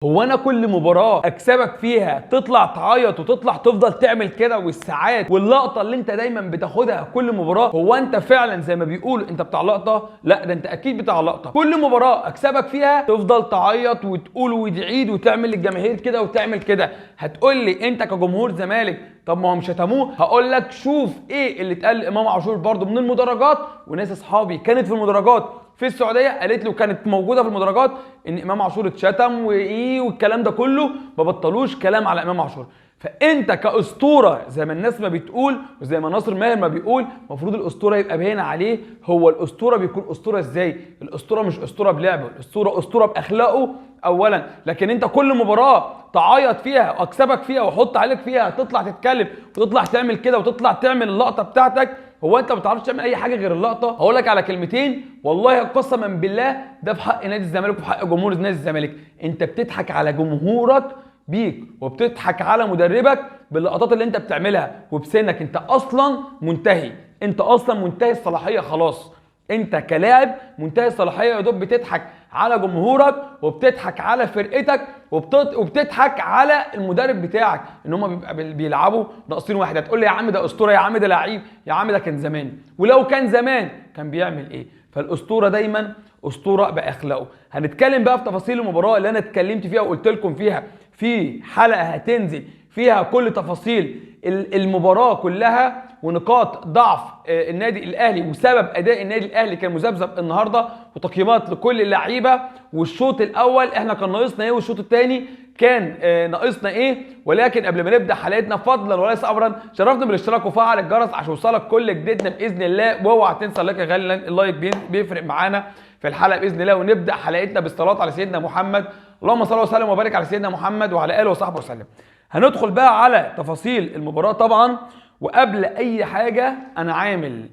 هو انا كل مباراه اكسبك فيها تطلع تعيط وتطلع تفضل تعمل كده والساعات واللقطه اللي انت دايما بتاخدها كل مباراه؟ هو انت فعلا زي ما بيقولوا انت بتاع لقطه؟ لا، ده انت اكيد بتاع لقطه. كل مباراه اكسبك فيها تفضل تعيط وتقول وتعيد وتعمل للجماهير كده وتعمل كده. هتقول لي انت كجمهور زمالك طب ما هم شتموه؟ هقول لك شوف ايه اللي اتقال لامام عاشور برده من المدرجات، وناس اصحابي كانت في المدرجات في السعوديه قالت له كانت موجوده في المدرجات ان امام عاشور اتشتم وايه والكلام ده كله، ما بطلوش كلام على امام عاشور. فانت كاسطوره زي ما الناس ما بتقول وزي ما ناصر ماهر ما بيقول، المفروض الاسطوره يبقى باين عليه. هو الاسطوره بيكون اسطوره ازاي؟ الاسطوره مش اسطوره بلعبه، الاسطوره اسطوره باخلاقه اولا. لكن انت كل مباراه تعيط فيها واكسبك فيها واحط عليك فيها تطلع تتكلم وتطلع تعمل كده وتطلع تعمل اللقطه بتاعتك. هو انت ما بتعرفش تعمل اي حاجه غير اللقطه؟ هقول لك على كلمتين والله قسما بالله ده في حق نادي الزمالك وفي حق جمهور نادي الزمالك. انت بتضحك على جمهورك بيك وبتضحك على مدربك باللقطات اللي انت بتعملها وبسنك. انت اصلا منتهي، انت اصلا منتهي الصلاحيه خلاص. انت كلاعب منتهي الصلاحيه، يا دوب بتضحك على جمهورك وبتضحك على فرقتك وبتضحك على المدرب بتاعك ان هم بيلعبوا ناقصين واحد. هتقول لي يا عم ده اسطوره، يا عم ده لعيب، يا عم ده كان زمان. ولو كان زمان كان بيعمل ايه؟ فالاسطوره دايما اسطوره باخلاقه. هنتكلم بقى في تفاصيل المباراه اللي انا اتكلمت فيها وقلت لكم فيها في حلقه هتنزل فيها كل تفاصيل المباراه كلها ونقاط ضعف النادي الاهلي وسبب اداء النادي الاهلي كان مذبذب النهارده، وتقييمات لكل اللعيبه، والشوط الاول احنا كان ناقصنا ايه والشوط الثاني كان ناقصنا ايه. ولكن قبل ما نبدا حلقتنا فضلا وليس امرا شرفنا بالاشتراك وفعل الجرس عشان يوصلك كل جديدنا باذن الله. واوعى تنسى اللايك يا غالي، اللايك بيفرق معانا في الحلقه باذن الله. ونبدا حلقتنا بالصلاه على سيدنا محمد، اللهم صل وسلم وبارك على سيدنا محمد وعلى اله وصحبه وسلم. هندخل بقى على تفاصيل المباراه طبعا. وقبل اي حاجه انا عامل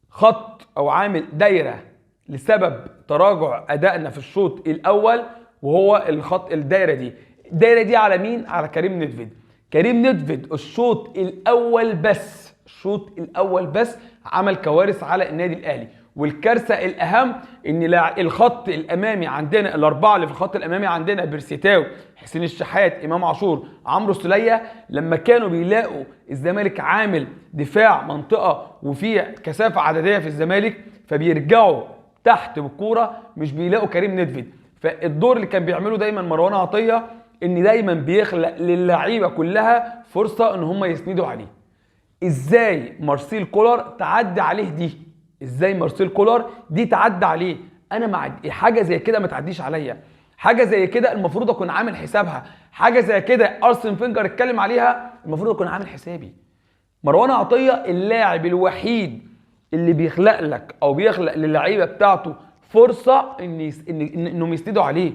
خط او عامل دايره لسبب تراجع ادائنا في الشوط الاول، وهو الدايره دي على مين؟ على كريم نيدفيد. كريم نيدفيد الشوط الاول بس عمل كوارث على النادي الاهلي. والكارثه الاهم ان الخط الامامي عندنا الاربعه اللي في الخط الامامي عندنا بيرسيتاو، حسين الشحات، امام عاشور، عمرو السوليه، لما كانوا بيلاقوا الزمالك عامل دفاع منطقه وفي كثافه عدديه في الزمالك فبيرجعوا تحت بالكوره، مش بيلاقوا كريم نيدفيد. فالدور اللي كان بيعمله دايما مروان عطيه ان دايما بيخلق للعيبه كلها فرصه ان هم يسندوا عليه. ازاي مارسيل كولر تعدي عليه دي؟ ازاي مارسيل كولر دي تعدي عليه؟ انا حاجه زي كده ما تعديش عليا. حاجه زي كده المفروض اكون عامل حسابها. حاجه زي كده ارسن فينجر اتكلم عليها المفروض اكون عامل حسابي. مروان عطيه اللاعب الوحيد اللي بيخلق لك او بيخلق للعيبه بتاعته فرصه انهم يسندوا عليه،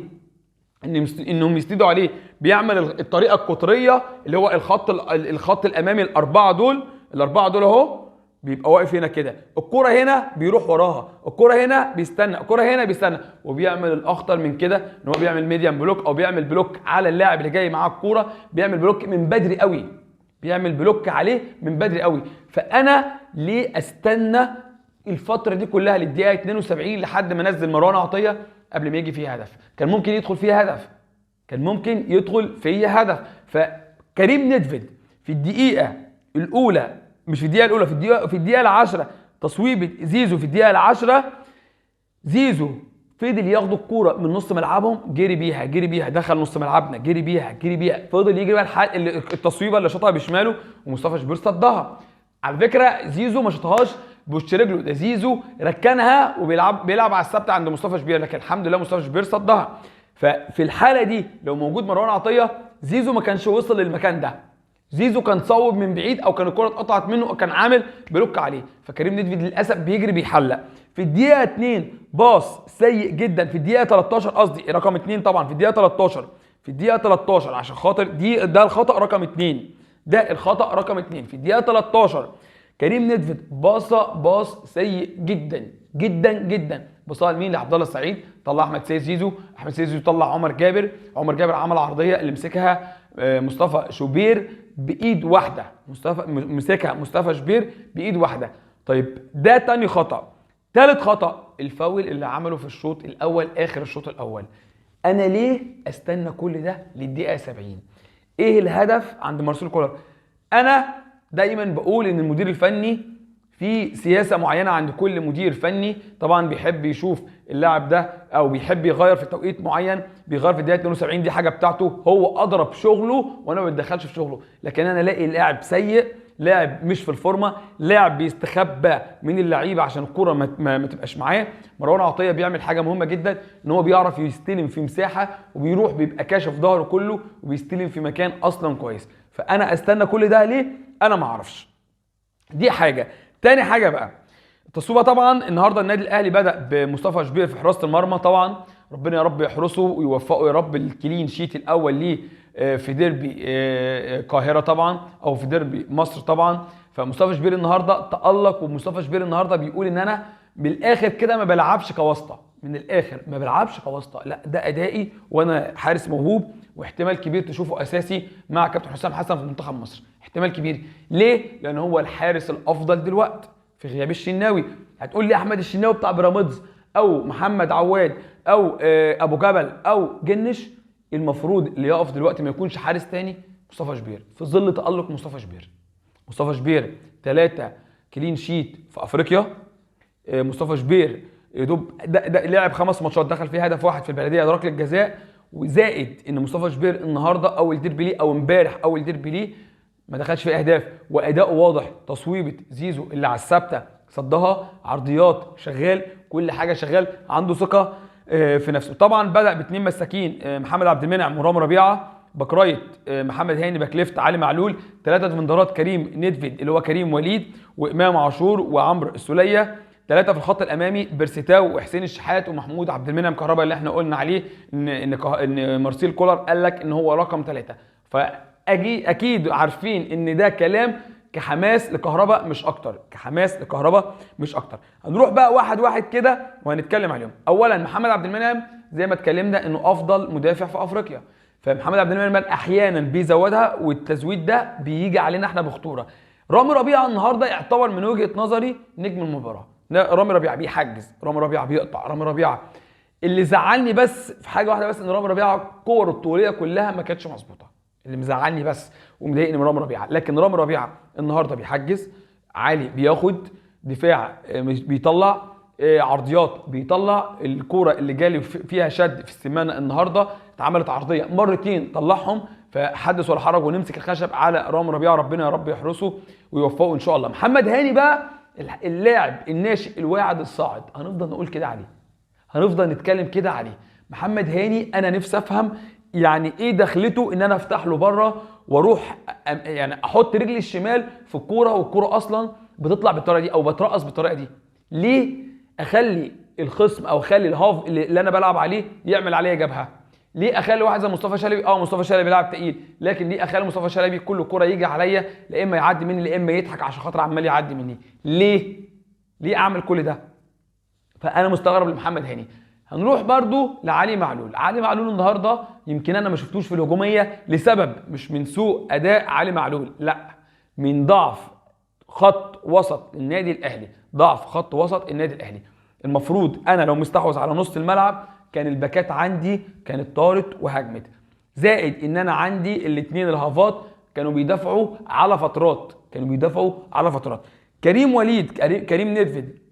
انهم يسندوا عليه. بيعمل الطريقه القطريه اللي هو الخط الامامي الاربعه دول اهو، بيبقى واقف هنا كده، الكرة هنا بيروح وراها، الكرة هنا بيستنى، الكرة هنا بيستنى، وبيعمل الاخطر من كده ان هو بيعمل ميديان بلوك او بيعمل بلوك على اللاعب اللي جاي معاه الكرة، بيعمل بلوك من بدري قوي، بيعمل بلوك عليه من بدري قوي. فانا ليه استنى الفترة دي كلها للدقيقة 72 لحد ما نزل مروان عطية قبل ما يجي فيها هدف؟ كان ممكن يدخل فيها هدف، فكريم نيدفيد في الدقيقة الأولى، مش في الدقيقة الأولى، في الدقيقة العشرة، تصويبة زيزو في الدقيقة العشرة، زيزو فضل ياخد الكورة من نص ملعبهم، جري بيها دخل نص ملعبنا، جري بيها فضل يجري بيها التصويبة اللي شاطها بشماله ومصطفى شوبير صدها. على فكرة زيزو ما شاطهاش بوش رجله، ده زيزو ركنها بيلعب على الثابتة عند مصطفى شوبير، لكن الحمد لله مصطفى شوبير صدها. ففي الحالة دي لو موجود مروان عطية زيزو ما كانش وصل للمكان ده، زيزو كان صوب من بعيد او كان الكره اتقطعت منه او كان عامل بلوك عليه. فكريم نيدفيد للاسف بيجري بيحلق. في الدقيقه 2 باص سيء جدا، في الدقيقه 13 قصدي رقم 2 طبعا، في الدقيقه 13 عشان خاطر ده الخطا رقم 2، في الدقيقه 13 كريم نيدفيد باص سيء جدا بصها لمين؟ لعبد الله السعيد، طلع احمد سيد زيزو طلع عمر جابر عمل عرضيه اللي مسكها مصطفى شوبير بايد واحده، مصطفى شوبير بايد واحده. طيب ده تاني خطا. ثالث خطا الفاول اللي عمله في الشوط الاول، اخر الشوط الاول. انا ليه استنى كل ده للدقيقه 70؟ ايه الهدف عند مارسيل كولر؟ انا دايما بقول ان المدير الفني في سياسه معينه عند كل مدير فني، طبعا بيحب يشوف اللاعب ده او بيحب يغير في توقيت معين، بيغير في الدقيقه 72 دي حاجه بتاعته، هو اضرب شغله وانا ما بتدخلش في شغله. لكن انا الاقي لاعب سيء، لاعب مش في الفورمه، لاعب بيستخبى من اللعيبه عشان الكوره ما تبقاش معاه. مروان عطيه بيعمل حاجه مهمه جدا، ان هو بيعرف يستلم في مساحه وبيروح بيبقى كاشف ظهره كله وبيستلم في مكان اصلا كويس. فانا استنى كل ده ليه؟ انا ما اعرفش. دي حاجه. تاني حاجه بقى التصويبه. طبعا النهارده النادي الاهلي بدا بمصطفى شبير في حراسه المرمى، طبعا ربنا يا رب يحرسه ويوفقه يا رب. الكلين شيت الاول ليه في ديربي القاهره طبعا، او في ديربي مصر طبعا. فمصطفى شبير النهارده تالق، ومصطفى شبير النهارده بيقول ان انا بالاخر كده ما بلعبش كواسطه، من الاخر ما بلعبش كواسطه، لا ده ادائي وانا حارس موهوب، واحتمال كبير تشوفه اساسي مع كابتن حسام حسن في منتخب مصر، احتمال كبير. ليه؟ لان هو الحارس الافضل دلوقتي في غياب الشناوي. هتقول لي احمد الشناوي بتاع بيراميدز او محمد عواد او ابو جبل او جنش، المفروض اللي يقف دلوقتي ما يكونش حارس تاني مصطفى شبير في ظل تالق مصطفى شبير. مصطفى شبير 3 كلين شيت في افريقيا. مصطفى شبير يدوب ده لعب 5 ماتشات، دخل فيه هدف واحد في البلديه، ادراك للجزاء. وزائد ان مصطفى شبير النهارده اول ديربي ليه او امبارح اول ديربي ليه ما دخلش فيه اهداف، واداؤه واضح. تصويبه زيزو اللي على الثابته صدها، عرضيات شغال، كل حاجه شغال، عنده ثقه في نفسه. طبعا بدا باثنين مساكين، محمد عبد المنعم ورامي ربيعه، باك رايت محمد هاني، باك ليفت علي معلول، 3 ديفندرات كريم نيدفيد اللي هو كريم وليد وامام عاشور وعمرو السوليه، 3 في الخط الامامي بيرسيتاو وحسين الشحات ومحمود عبد المنعم كهربا اللي احنا قلنا عليه ان مارسيل كولر قال لك ان هو رقم 3. اكيد عارفين ان ده كلام كحماس لكهربا مش اكتر، كحماس لكهربا مش اكتر. هنروح بقى واحد واحد كده وهنتكلم عليهم. اولا محمد عبد المنعم زي ما اتكلمنا انه افضل مدافع في افريقيا، فمحمد عبد المنعم احيانا بيزودها والتزويد ده بيجي علينا احنا بخطوره. رامي ربيعه النهارده يعتبر من وجهه نظري نجم المباراه. رامي ربيعه بيحجز، رامي ربيعه بيقطع، رامي ربيعه. اللي زعلني بس في حاجه واحده بس، ان رامي ربيعه الكور الطوليه كلها ما كانتش مظبوطه، اللي مزعلني بس ومضايقني من رامي ربيعه. لكن رامي ربيعه النهارده بيحجز عالي، بياخد دفاع بيطلع عرضيات، بيطلع الكوره اللي جالي فيها شد في السمانه النهارده اتعملت عرضيه مرتين طلعهم، فحدث ولا حرج ونمسك الخشب على رامي ربيعه. ربنا يا رب يحرسه ويوفقه ان شاء الله. محمد هاني بقى اللاعب الناشئ الواعد الصاعد، هنفضل نقول كده عليه، هنفضل نتكلم كده عليه. محمد هاني انا نفسي افهم يعني ايه دخلته ان انا افتح له بره واروح يعني احط رجلي الشمال في الكوره والكوره اصلا بتطلع بالطريقه دي او بترقص بالطريقه دي. ليه اخلي الخصم او اخلي الهاف اللي انا بلعب عليه يعمل عليا جبهه؟ ليه اخلي واحد زي مصطفى شلبي، مصطفى شلبي لاعب تقيل، لكن ليه اخلي مصطفى شلبي كل كوره يجي عليا لا اما يعدي مني لا اما يضحك عشان خاطر عمال يعدي مني؟ ليه اعمل كل ده؟ فانا مستغرب لمحمد هاني. هنروح برضو لعلي معلول. علي معلول النهارده يمكن انا ما شفتوش في الهجوميه لسبب مش من سوء اداء علي معلول، لا من ضعف خط وسط النادي الاهلي، ضعف خط وسط النادي الاهلي. المفروض انا لو مستحوذ على نص الملعب كان الباكات عندي كانت طارت وهجمت، زائد ان انا عندي الاثنين الهافات كانوا بيدافعوا على فترات، كريم وليد، كريم نيدفيد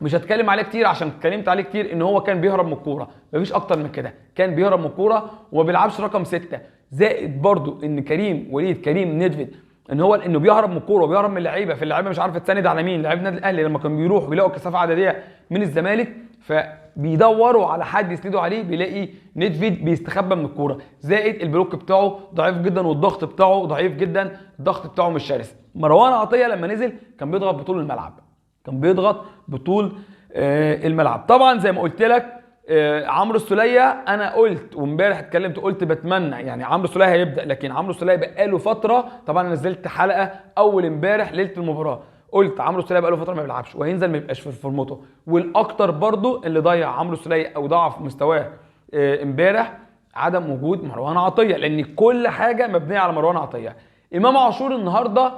مش هتكلم عليه كتير عشان اتكلمت عليه كتير ان هو كان بيهرب من الكوره، مفيش اكتر من كده، كان بيهرب من الكوره وما بيلعبش رقم 6، زائد برضو ان كريم نيدفيد انه بيهرب من الكوره وبيهرب من اللعيبه، في اللعيبه مش عارفه تساند على مين، لعيبه النادي الاهلي لما كانوا بيروحوا بيلاقوا كثافه عدديه من الزمالك فبيدوروا على حد يسندوا عليه بيلاقي نيدفيد بيستخبى من الكوره، زائد البلوك بتاعه ضعيف جدا والضغط بتاعه ضعيف جدا، الضغط بتاعه مش شرس. مروان عطيه لما نزل كان بيضغط بطول الملعب، طبعا زي ما قلت لك عمرو السوليه انا قلت وامبارح اتكلمت قلت بتمنى يعني عمرو السوليه هيبدا، لكن عمرو السوليه بقاله فتره، طبعا انا نزلت حلقه اول امبارح ليله المباراه قلت عمرو السوليه بقاله فتره ما بيلعبش وهينزل ما يبقاش في فورمته، والاكتر برضو اللي ضيع عمرو السوليه او ضعف مستواه امبارح عدم وجود مروان عطيه، لان كل حاجه مبنيه على مروان عطيه. امام عاشور النهارده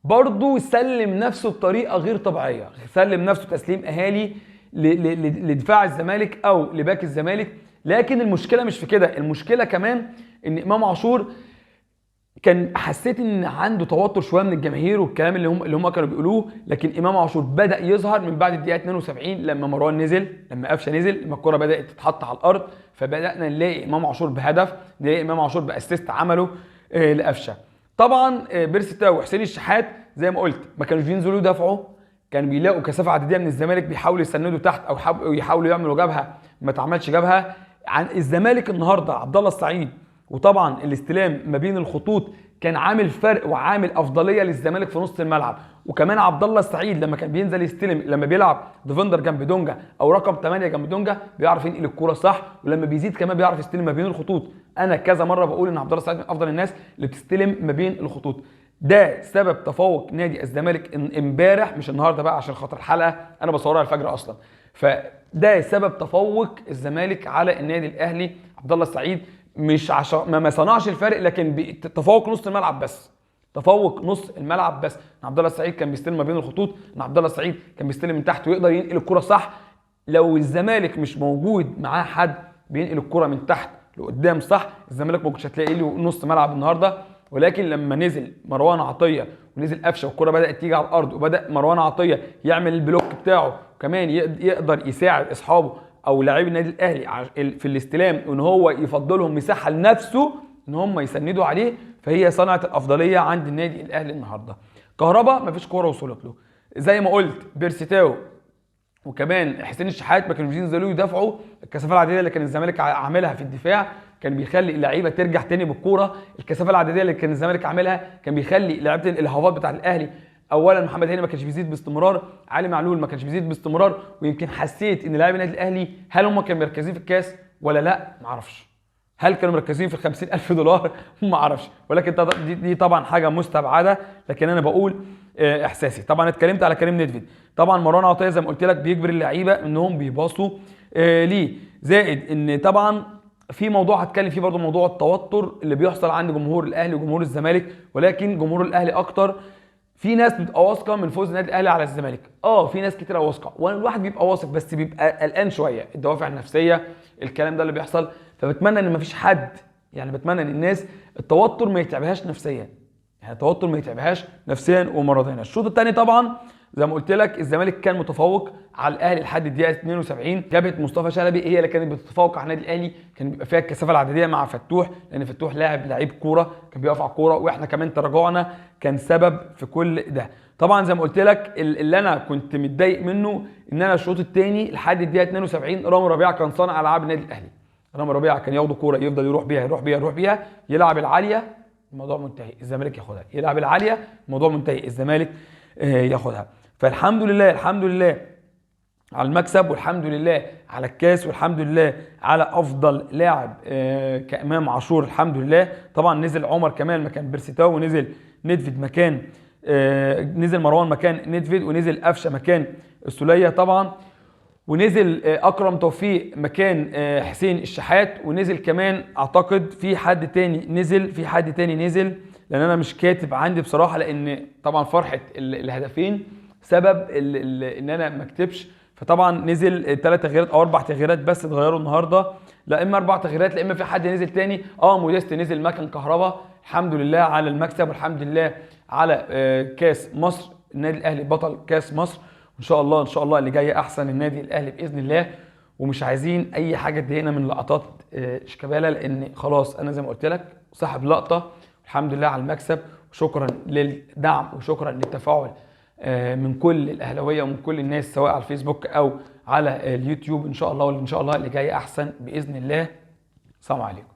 برضو سلم نفسه بطريقه غير طبيعيه، سلم نفسه تسليم اهالي لدفاع الزمالك او لباك الزمالك، لكن المشكله مش في كده، المشكله كمان ان امام عاشور كان حسيت ان عنده توتر شويه من الجماهير والكلام اللي هم كانوا بيقولوه، لكن امام عاشور بدا يظهر من بعد الدقيقه 72 لما مروان نزل، لما قفشه نزل، لما الكره بدات تتحط على الارض، فبدانا نلاقي امام عاشور بهدف، نلاقي امام عاشور باسيست عمله لقفشه. طبعا بيرسي تاو وحسين الشحات زي ما قلت ما كانوش بينزلوا يدافعوا، كانوا بيلاقوا كثافه عدديه من الزمالك بيحاولوا يسندوا تحت او يحاولوا يعملوا جبهه ما اتعملش جبهه. عن الزمالك النهارده عبد الله السعيد، وطبعا الاستلام ما بين الخطوط كان عامل فرق وعامل افضليه للزمالك في نص الملعب. وكمان عبد الله السعيد لما كان بينزل يستلم، لما بيلعب ديفندر جنب دونجا او رقم 8 جنب دونجا، بيعرف ينقل الكوره صح، ولما بيزيد كمان بيعرف يستلم ما بين الخطوط. انا كذا مره بقول ان عبد الله السعيد من افضل الناس اللي بتستلم ما بين الخطوط. ده سبب تفوق نادي الزمالك امبارح، مش النهارده بقى عشان خاطر الحلقه انا بصورها الفجر اصلا. فده سبب تفوق الزمالك على النادي الاهلي. عبد الله السعيد مش عشان ما صنعش الفرق، لكن تفوق نص الملعب بس، تفوق نص الملعب بس. عبد الله السعيد كان بيستلم ما بين الخطوط، عبد الله السعيد كان بيستلم من تحت ويقدر ينقل الكرة صح. لو الزمالك مش موجود معاه حد بينقل الكرة من تحت لقدام صح، الزمالك ما كنتش هتلاقي له نص ملعب النهارده. ولكن لما نزل مروان عطيه ونزل قفشه والكرة بدات تيجي على الارض، وبدا مروان عطيه يعمل البلوك بتاعه، وكمان يقدر يساعد اصحابه او لاعبي النادي الاهلي في الاستلام، ان هو يفضلهم مساحه لنفسه ان هم يسندوا عليه، فهي صنعت الافضليه عند النادي الاهلي النهارده. كهربا مفيش كوره وصلت له، زي ما قلت بيرسي تاو وكمان حسين الشحات ما كانوش بينزلوا يدافعوا. الكثافه العدديه اللي كان الزمالك عاملها في الدفاع كان بيخلي اللعيبه ترجع تاني بالكوره. الكثافه العدديه اللي كان الزمالك عاملها كان بيخلي لعيبه الهافات بتاع الاهلي، اولا محمد هاني ما كانش بيزيد باستمرار، علي معلول ما كانش بيزيد باستمرار. ويمكن حسيت ان لاعبي النادي الاهلي هل هم كانوا مركزين في الكاس ولا لا؟ ما اعرفش. هل كانوا مركزين في $50,000؟ ما اعرفش، ولكن دي طبعا حاجه مستبعده، لكن انا بقول احساسي. طبعا اتكلمت على كريم نيدفيد، طبعا مروان عطيه زي ما قلت لك بيجبر اللعيبه انهم بيباصوا ليه، زائد ان طبعا في موضوع هتكلم فيه برضه، موضوع التوتر اللي بيحصل عند جمهور الاهلي وجمهور الزمالك، ولكن جمهور الاهلي اكتر. في ناس بتبقى واثقه من فوز النادي الاهلي على الزمالك، في ناس كتير واثقه، والواحد بيبقى واثق بس بيبقى قلقان شويه، الدوافع النفسيه، الكلام ده اللي بيحصل. فبتمنى ان مفيش حد، يعني بتمنى ان الناس التوتر ما يتعبهاش نفسيا، يعني التوتر ما يتعبهاش نفسيا ومرضيا. الشوط الثاني طبعا زي ما قلت لك الزمالك كان متفوق على الاهلي لحد الدقيقه 72. جبهه مصطفى شلبي هي اللي كانت بتتفوق على النادي الاهلي، كان بيبقى فيها الكثافه العدديه مع فتوح، لان فتوح لعيب كوره كان بيقف على الكوره، واحنا كمان تراجعنا كان سبب في كل ده. طبعا زي ما قلت لك اللي انا كنت متضايق منه ان انا الشوط الثاني لحد الدقيقه 72 رامي ربيعه كان صانع العاب النادي الاهلي. رامي ربيعه كان ياخد كوره يفضل يروح بيها يلعب العاليه، الموضوع منتهي، الزمالك ياخدها، يلعب العاليه، الموضوع منتهي، الزمالك ياخدها. فالحمد لله، الحمد لله على المكسب، والحمد لله على الكاس، والحمد لله على افضل لاعب كامام عاشور الحمد لله. طبعا نزل عمر كمال مكان بيرسي تاو، ونزل نيدفيد مكان نزل مروان مكان نيدفيد، ونزل قفشه مكان السوليه طبعا، ونزل اكرم توفيق مكان حسين الشحات، ونزل كمان اعتقد في حد تاني نزل، لان انا مش كاتب عندي بصراحه، لان طبعا فرحه الهدفين سبب ان انا ما اكتبش. فطبعا نزل 3 تغييرات او 4 تغييرات بس اتغيروا النهارده، لا اما 4 تغييرات، لا اما في حد نزل تاني. موديست نزل مكان كهربا. الحمد لله على المكسب، والحمد لله على كاس مصر، النادي الاهلي بطل كاس مصر، وان شاء الله ان شاء الله اللي جاي احسن النادي الاهلي باذن الله. ومش عايزين اي حاجه تضايقنا من لقطات شيكابالا، لان خلاص انا زي ما قلت لك صاحب لقطه. الحمد لله على المكسب، وشكرا للدعم وشكرا للتفاعل من كل الاهلاويه ومن كل الناس سواء على الفيسبوك او على اليوتيوب. ان شاء الله اللي جاي احسن باذن الله. السلام عليكم.